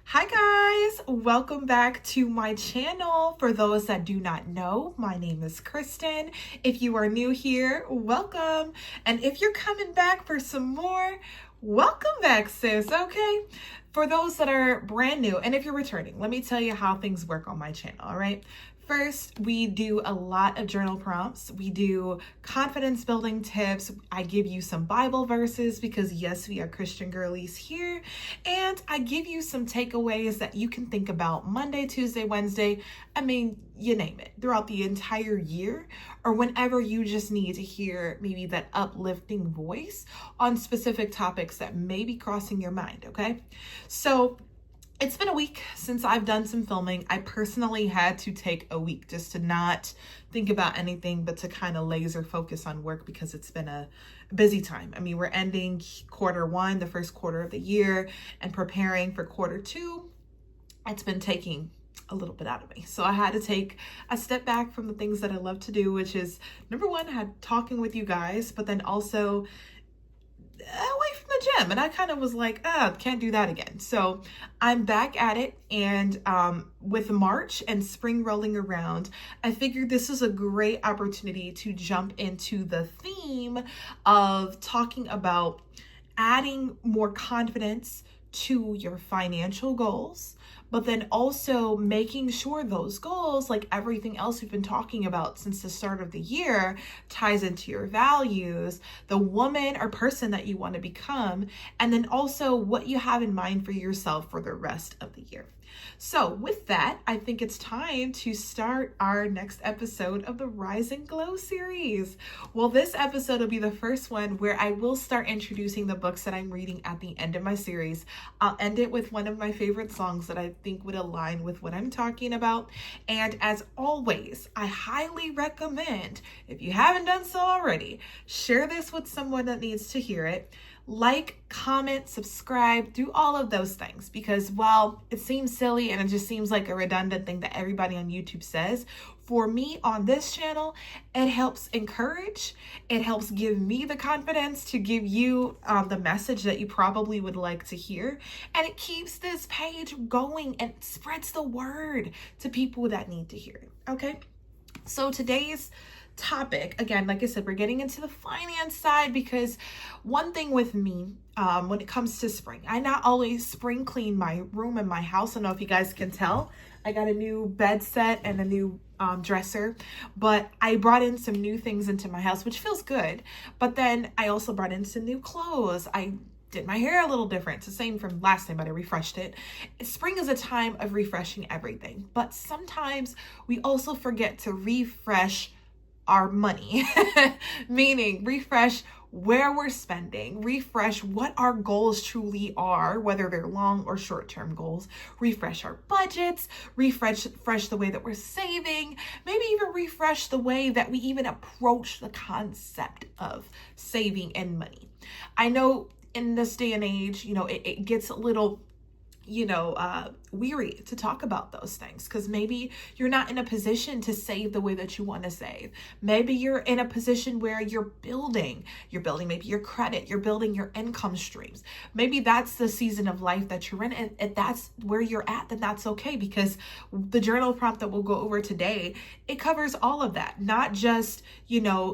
Hi guys, welcome back to my channel. For those that do not know, my name is Kristen. If you are new here, welcome. And if you're coming back for some more, welcome back, sis, okay? For those that are brand new, and if you're returning, let me tell you how things work on my channel, all right? First, we do a lot of journal prompts. We do confidence building tips. I give you some Bible verses because yes, we are Christian girlies here. And I give you some takeaways that you can think about Monday, Tuesday, Wednesday. I mean, you name it, throughout the entire year, or whenever you just need to hear maybe that uplifting voice on specific topics that may be crossing your mind, okay? So it's been a week since I've done some filming. I personally had to take a week just to not think about anything, but to kind of laser focus on work because it's been a busy time. I mean, we're ending quarter one, the first quarter of the year, and preparing for quarter two. It's been taking a little bit out of me. So I had to take a step back from the things that I love to do, which is number one, had talking with you guys, but then also away from the gym. And I kind of was like, can't do that again. So I'm back at it. And with March and spring rolling around, I figured this is a great opportunity to jump into the theme of talking about adding more confidence to your financial goals, but then also making sure those goals, like everything else we've been talking about since the start of the year, ties into your values, the woman or person that you want to become, and then also what you have in mind for yourself for the rest of the year. So with that, I think it's time to start our next episode of the Rise and Glow series. Well, this episode will be the first one where I will start introducing the books that I'm reading at the end of my series. I'll end it with one of my favorite songs that I think would align with what I'm talking about. And as always, I highly recommend, if you haven't done so already, share this with someone that needs to hear it. Like, comment, subscribe, do all of those things, because while it seems silly and it just seems like a redundant thing that everybody on YouTube says, for me on this channel, it helps encourage, it helps give me the confidence to give you the message that you probably would like to hear, and it keeps this page going and spreads the word to people that need to hear it, okay? So today's topic, again, like I said, we're getting into the finance side because one thing with me, when it comes to spring, I not always spring clean my room and my house. I don't know if you guys can tell. I got a new bed set and a new dresser, but I brought in some new things into my house, which feels good. But then I also brought in some new clothes. I did my hair a little different. It's the same from last time, but I refreshed it. Spring is a time of refreshing everything, but sometimes we also forget to refresh our money, meaning refresh where we're spending, refresh what our goals truly are, whether they're long or short-term goals, refresh our budgets, refresh the way that we're saving, maybe even refresh the way that we even approach the concept of saving and money. I know in this day and age, it gets a little weary to talk about those things because maybe you're not in a position to save the way that you want to save. Maybe you're in a position where you're building maybe your credit, you're building your income streams. Maybe that's the season of life that you're in, and if that's where you're at, then that's okay, because the journal prompt that we'll go over today, it covers all of that, not just,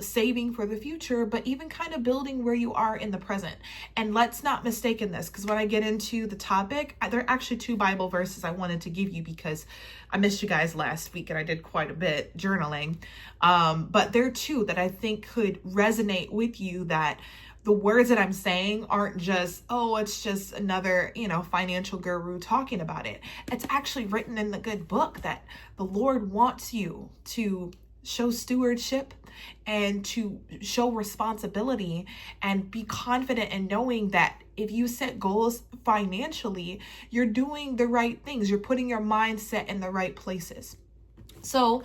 saving for the future, but even kind of building where you are in the present. And let's not mistake in this, because when I get into the topic, there are actually two Bible verses I wanted to give you because I missed you guys last week and I did quite a bit journaling. But there are two that I think could resonate with you, that the words that I'm saying aren't just, it's just another, financial guru talking about it. It's actually written in the good book that the Lord wants you to show stewardship and to show responsibility and be confident in knowing that if you set goals financially, you're doing the right things. You're putting your mindset in the right places. So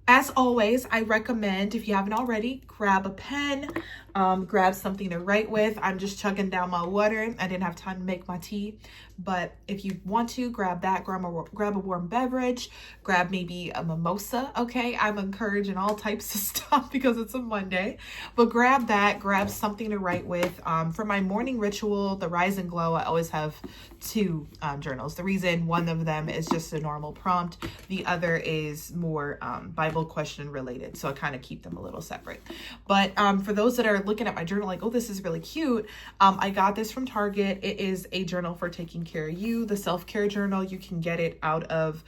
as always, I recommend, if you haven't already, grab a pen, grab something to write with. I'm just chugging down my water. I didn't have time to make my tea, but if you want to, grab that, grab a warm beverage, grab maybe a mimosa. Okay, I'm encouraging all types of stuff because it's a Monday, but grab that, grab something to write with. For my morning ritual, the Rise and Glow, I always have two journals. The reason one of them is just a normal prompt, the other is more Bible question related, so I kind of keep them a little separate. But for those that are looking at my journal like, oh, this is really cute, I got this from Target. It is a journal for taking care of you, the self-care journal. You can get it out of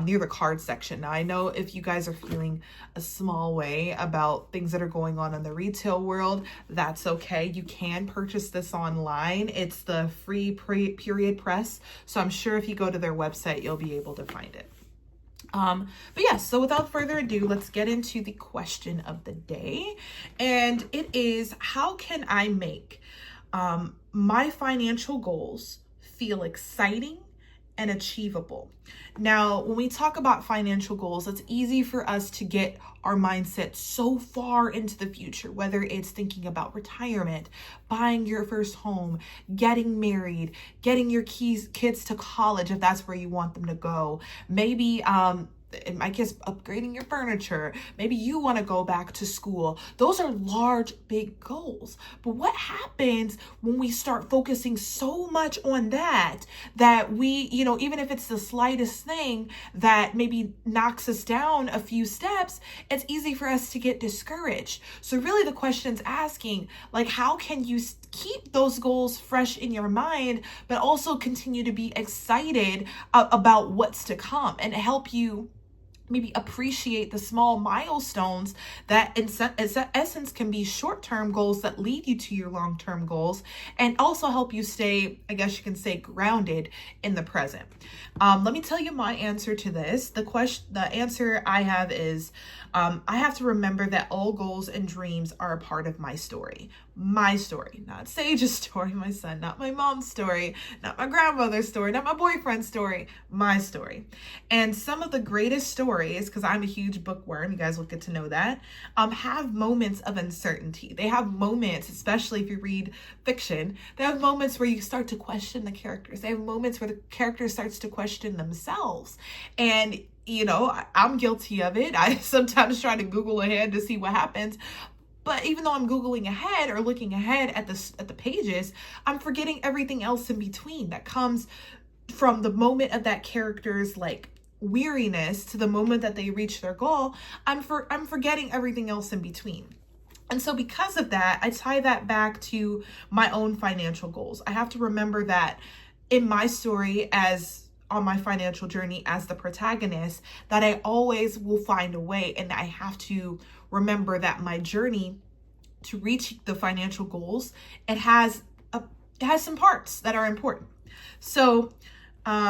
near the card section. Now, I know if you guys are feeling a small way about things that are going on in the retail world, that's okay. You can purchase this online. It's the free period press, so I'm sure if you go to their website, you'll be able to find it. But yes, so without further ado, let's get into the question of the day. And it is, how can I make my financial goals feel exciting and achievable? Now, when we talk about financial goals, it's easy for us to get our mindset so far into the future, whether it's thinking about retirement, buying your first home, getting married, getting your kids to college if that's where you want them to go. Maybe in my case, upgrading your furniture. Maybe you want to go back to school. Those are large, big goals. But what happens when we start focusing so much on that we, even if it's the slightest thing that maybe knocks us down a few steps, it's easy for us to get discouraged. So really the question's asking, like, how can you keep those goals fresh in your mind, but also continue to be excited about what's to come and help you maybe appreciate the small milestones that in essence can be short-term goals that lead you to your long-term goals, and also help you stay, I guess you can say, grounded in the present. Let me tell you my answer to this. The answer I have is, I have to remember that all goals and dreams are a part of my story. My story, not Sage's story, my son, not my mom's story, not my grandmother's story, not my boyfriend's story, my story. And some of the greatest stories, because I'm a huge bookworm, you guys will get to know that, have moments of uncertainty. They have moments, especially if you read fiction, they have moments where you start to question the characters. They have moments where the character starts to question themselves. And I'm guilty of it. I sometimes try to Google ahead to see what happens. But even though I'm Googling ahead or looking ahead at the pages, I'm forgetting everything else in between that comes from the moment of that character's weariness to the moment that they reach their goal. I'm forgetting everything else in between. And so because of that, I tie that back to my own financial goals. I have to remember that in my story, as on my financial journey as the protagonist, that I always will find a way, and I have to remember that my journey to reach the financial goals, it has some parts that are important. So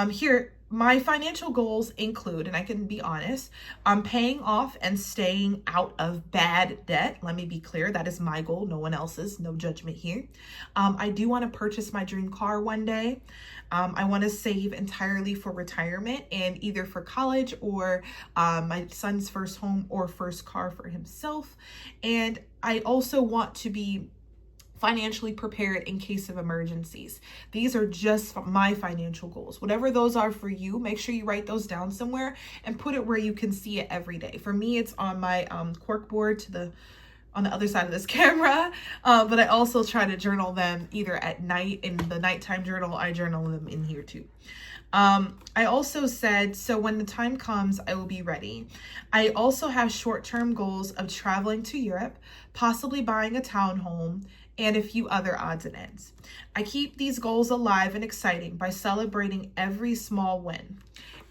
here, my financial goals include, and I can be honest, paying off and staying out of bad debt. Let me be clear, that is my goal, no one else's, no judgment here. I do want to purchase my dream car one day. I want to save entirely for retirement, and either for college or my son's first home or first car for himself. And I also want to be financially prepared in case of emergencies. These are just my financial goals. Whatever those are for you, make sure you write those down somewhere and put it where you can see it every day. For me, it's on my cork board on the other side of this camera, but I also try to journal them either at night. In the nighttime journal, I journal them in here too. I also said, so when the time comes, I will be ready. I also have short-term goals of traveling to Europe, possibly buying a townhome, and a few other odds and ends. I keep these goals alive and exciting by celebrating every small win.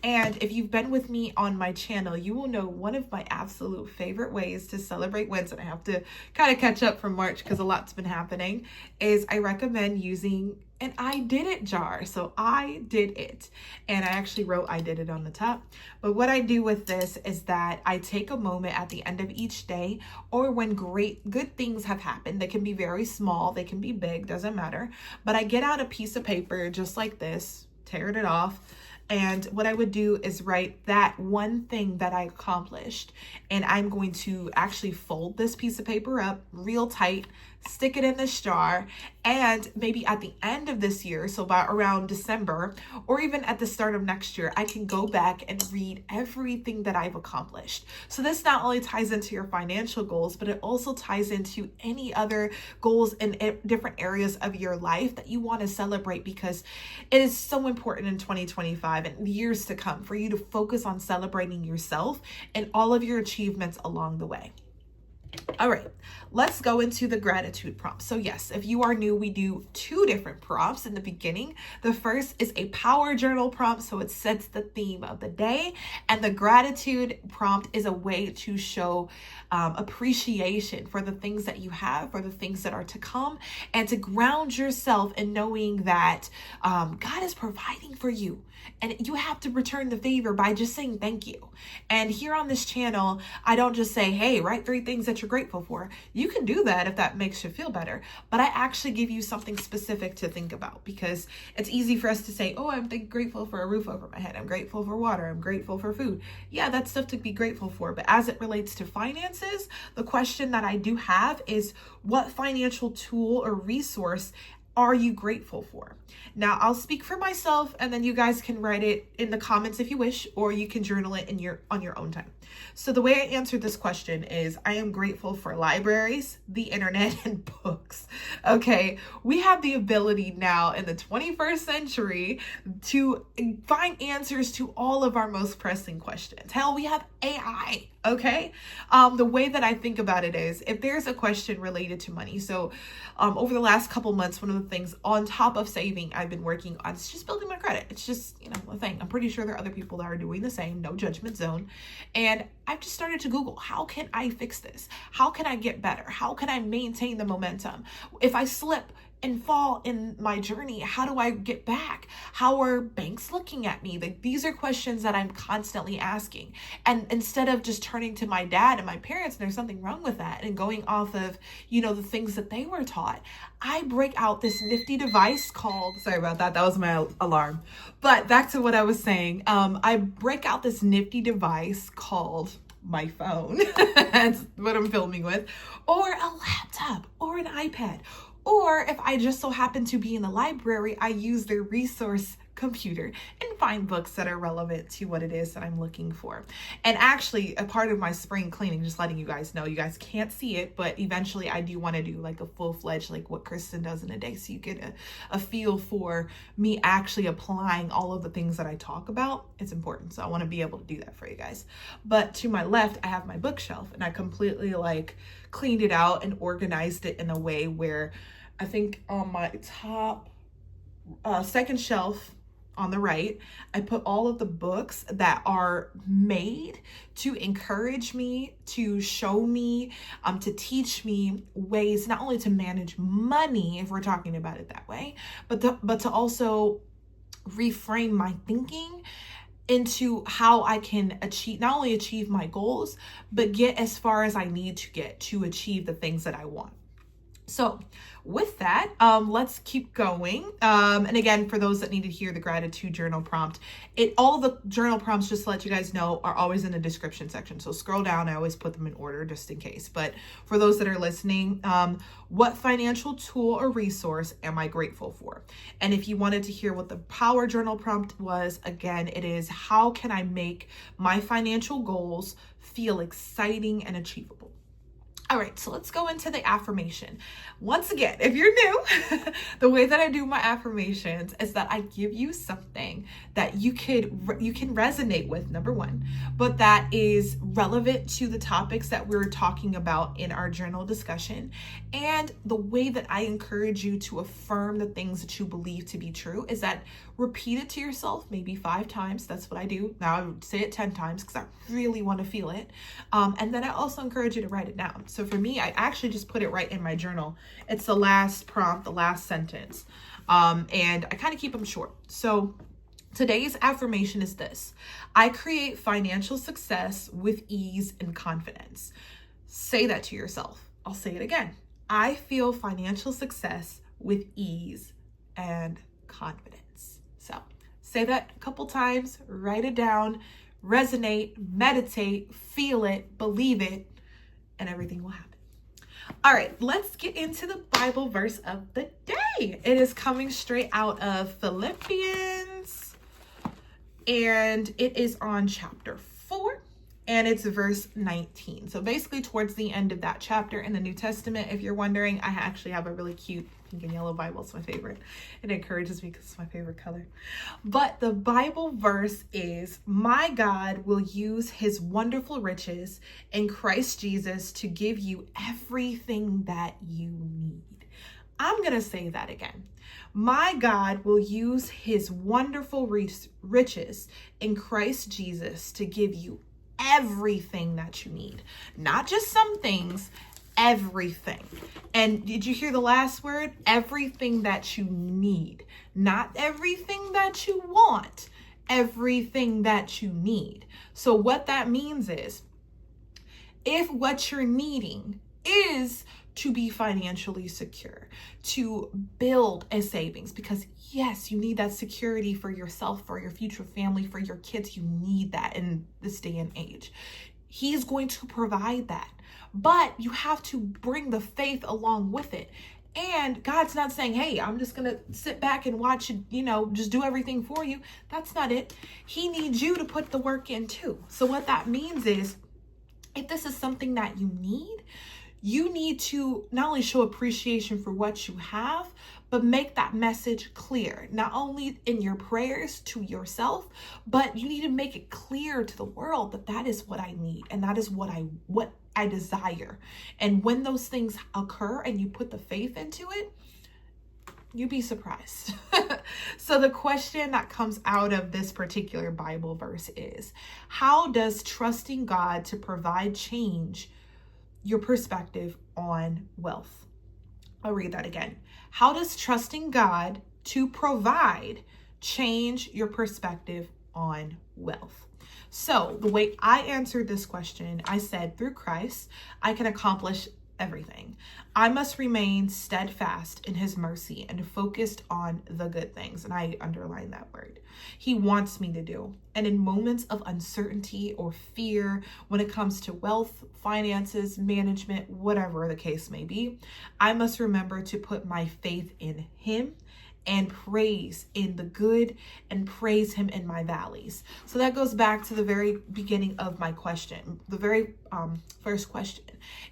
And if you've been with me on my channel, you will know one of my absolute favorite ways to celebrate wins, and I have to kind of catch up from March because a lot's been happening, is I recommend using an I did it jar. So I did it. And I actually wrote I did it on the top. But what I do with this is that I take a moment at the end of each day, or when good things have happened. They can be very small, they can be big, doesn't matter. But I get out a piece of paper just like this, tear it off. And what I would do is write that one thing that I accomplished. And I'm going to actually fold this piece of paper up real tight, stick it in this jar, and maybe at the end of this year, so by around December, or even at the start of next year, I can go back and read everything that I've accomplished. So this not only ties into your financial goals, but it also ties into any other goals in different areas of your life that you want to celebrate, because it is so important in 2025 and years to come for you to focus on celebrating yourself and all of your achievements along the way. All right, let's go into the gratitude prompt. So yes, if you are new, we do 2 different prompts in the beginning. The first is a power journal prompt, so it sets the theme of the day. And the gratitude prompt is a way to show appreciation for the things that you have, for the things that are to come, and to ground yourself in knowing that God is providing for you. And you have to return the favor by just saying thank you. And here on this channel, I don't just say, hey, write 3 things that you're grateful for. You can do that if that makes you feel better. But I actually give you something specific to think about, because it's easy for us to say, oh, I'm grateful for a roof over my head. I'm grateful for water. I'm grateful for food. Yeah, that's stuff to be grateful for. But as it relates to finances, the question that I do have is, what financial tool or resource are you grateful for? Now, I'll speak for myself, and then you guys can write it in the comments if you wish, or you can journal it on your own time. So the way I answered this question is, I am grateful for libraries, the internet, and books. Okay, we have the ability now in the 21st century to find answers to all of our most pressing questions. Hell, we have AI. Okay. The way that I think about it is, if there's a question related to money. So over the last couple months, one of the things on top of saving I've been working on is just building my credit. It's just, a thing. I'm pretty sure there are other people that are doing the same, no judgment zone. And I've just started to Google, how can I fix this? How can I get better? How can I maintain the momentum? If I slip and fall in my journey, how do I get back? How are banks looking at me? Like, these are questions that I'm constantly asking. And instead of just turning to my dad and my parents, and there's something wrong with that, and going off of, the things that they were taught, I break out this nifty device called, sorry about that, that was my alarm. But back to what I was saying, I break out this nifty device called my phone. That's what I'm filming with, or a laptop, or an iPad. Or if I just so happen to be in the library, I use their resource computer and find books that are relevant to what it is that I'm looking for. And actually, a part of my spring cleaning, just letting you guys know, you guys can't see it, but eventually I do want to do like a full-fledged, like what Kristen does in a day, so you get a feel for me actually applying all of the things that I talk about. It's important, so I want to be able to do that for you guys. But to my left, I have my bookshelf, and I completely cleaned it out and organized it in a way where I think on my top second shelf on the right, I put all of the books that are made to encourage me, to show me, to teach me ways not only to manage money, if we're talking about it that way, but to also reframe my thinking into how I can not only achieve my goals, but get as far as I need to get to achieve the things that I want. So with that, let's keep going. And again, for those that need to hear the gratitude journal prompt, all the journal prompts, just to let you guys know, are always in the description section. So scroll down. I always put them in order just in case. But for those that are listening, what financial tool or resource am I grateful for? And if you wanted to hear what the power journal prompt was, again, it is, how can I make my financial goals feel exciting and achievable? All right, so let's go into the affirmation. Once again, if you're new, the way that I do my affirmations is that I give you something that you can resonate with, number one, but that is relevant to the topics that we're talking about in our journal discussion. And the way that I encourage you to affirm the things that you believe to be true is that repeat it to yourself maybe 5 times. That's what I do. Now I would say it 10 times because I really want to feel it. And then I also encourage you to write it down. So for me, I actually just put it right in my journal. It's the last prompt, the last sentence. And I kind of keep them short. So today's affirmation is this: I create financial success with ease and confidence. Say that to yourself. I'll say it again. I feel financial success with ease and confidence. So say that a couple times, write it down, resonate, meditate, feel it, believe it, and everything will happen. All right, let's get into the Bible verse of the day. It is coming straight out of Philippians, and it is on chapter 4, and it's verse 19. So basically towards the end of that chapter in the New Testament, if you're wondering, I actually have a really cute pink and yellow Bible. It's my favorite. It encourages me because it's my favorite color. But the Bible verse is, my God will use his wonderful riches in Christ Jesus to give you everything that you need. I'm going to say that again. My God will use his wonderful riches in Christ Jesus to give you everything that you need. Not just some things, everything. And did you hear the last word? Everything that you need. Not everything that you want, everything that you need. So what that means is, if what you're needing is to be financially secure, to build a savings, because yes, you need that security for yourself, for your future family, for your kids. You need that in this day and age. He's going to provide that, but you have to bring the faith along with it. And God's not saying, hey, I'm just going to sit back and watch it, just do everything for you. That's not it. He needs you to put the work in too. So what that means is, if this is something that you need to not only show appreciation for what you have, but make that message clear, not only in your prayers to yourself, but you need to make it clear to the world that that is what I need and that is what I desire. And when those things occur and you put the faith into it, you'd be surprised. So the question that comes out of this particular Bible verse is, how does trusting God to provide change your perspective on wealth? I'll read that again. How does trusting God to provide change your perspective on wealth? So the way I answered this question, I said, through Christ, I can accomplish everything. I must remain steadfast in his mercy and focused on the good things. And I underline that word. He wants me to do. And in moments of uncertainty or fear, when it comes to wealth, finances, management, whatever the case may be, I must remember to put my faith in him and praise in the good and praise him in my valleys. So that goes back to the very beginning of my question. The very first question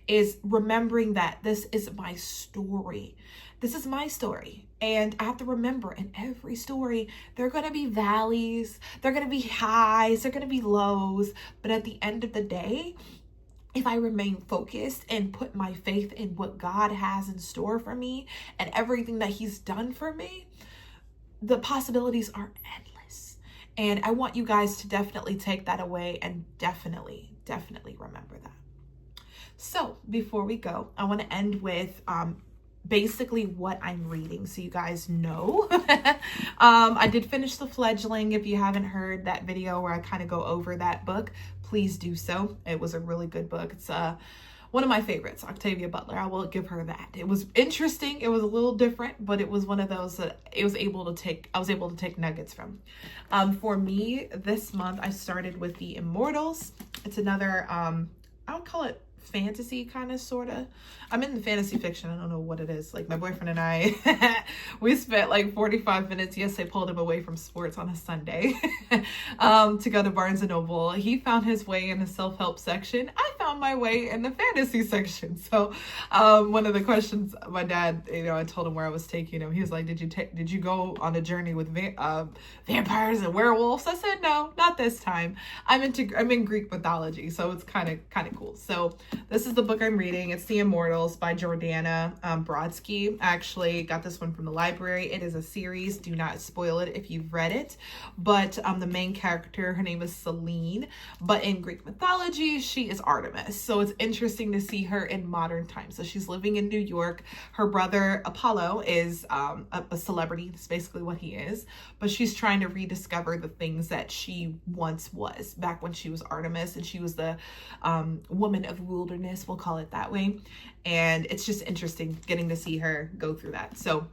is remembering that this is my story. This is my story. And I have to remember, in every story, there are going to be valleys, there are going to be highs, there are going to be lows. But at the end of the day, if I remain focused and put my faith in what God has in store for me and everything that he's done for me, the possibilities are endless. And I want you guys to definitely take that away and definitely remember that. So before we go, I want to end with basically what I'm reading, so you guys know. I did finish The Fledgling. If you haven't heard that video where I kind of go over that book, please do so. It was a really good book. It's one of my favorites, Octavia Butler. I will give her that. It was interesting. It was a little different, but it was one of those that I was able to take nuggets from. For me, this month, I started with The Immortals. It's another, I would call it fantasy, kind of, sort of. I'm in the fantasy fiction. I don't know what it is. Like, my boyfriend and I, we spent like 45 minutes. Yes, I pulled him away from sports on a Sunday to go to Barnes & Noble. He found his way in the self-help section. I found my way in the fantasy section. So one of the questions my dad, I told him where I was taking him. He was like, did you go on a journey with vampires and werewolves? I said, no, not this time. I'm in Greek mythology, so it's kind of cool. So this is the book I'm reading. It's The Immortals by Jordana Brodsky. I actually got this one from the library. It is a series. Do not spoil it if you've read it. But the main character, her name is Selene. But in Greek mythology, she is Artemis. So it's interesting to see her in modern times. So she's living in New York. Her brother, Apollo, is a celebrity. That's basically what he is. But she's trying to rediscover the things that she once was, back when she was Artemis. And she was the woman of wilderness, we'll call it that way. And it's just interesting getting to see her go through that. So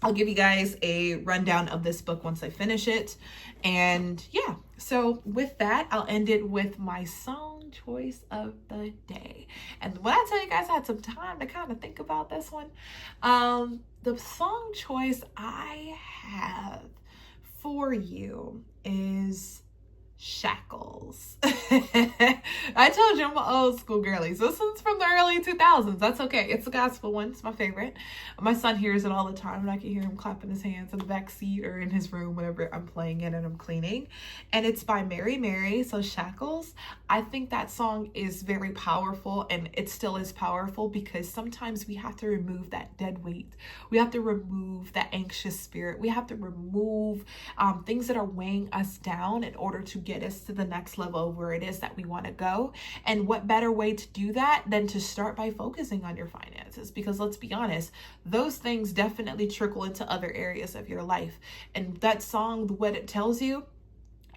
I'll give you guys a rundown of this book once I finish it. And yeah, so with that, I'll end it with my song. song choice of the day. And when I tell you guys I had some time to kind of think about this one, the song choice I have for you is Shackles. I told you I'm an old school girly. So this one's from the early 2000s. That's okay. It's a gospel one. It's my favorite. My son hears it all the time, and I can hear him clapping his hands in the back seat or in his room whenever I'm playing it and I'm cleaning. And it's by Mary Mary. So Shackles. I think that song is very powerful, and it still is powerful because sometimes we have to remove that dead weight. We have to remove that anxious spirit. We have to remove things that are weighing us down in order to get us to the next level of where it is that we want to go. And what better way to do that than to start by focusing on your finances? Because let's be honest, those things definitely trickle into other areas of your life. And that song, what it tells you,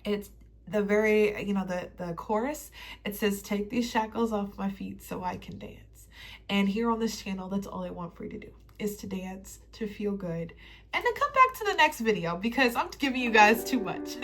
it's the very, the chorus, it says, take these shackles off my feet so I can dance. And here on this channel, that's all I want for you to do, is to dance, to feel good, and to come back to the next video because I'm giving you guys too much.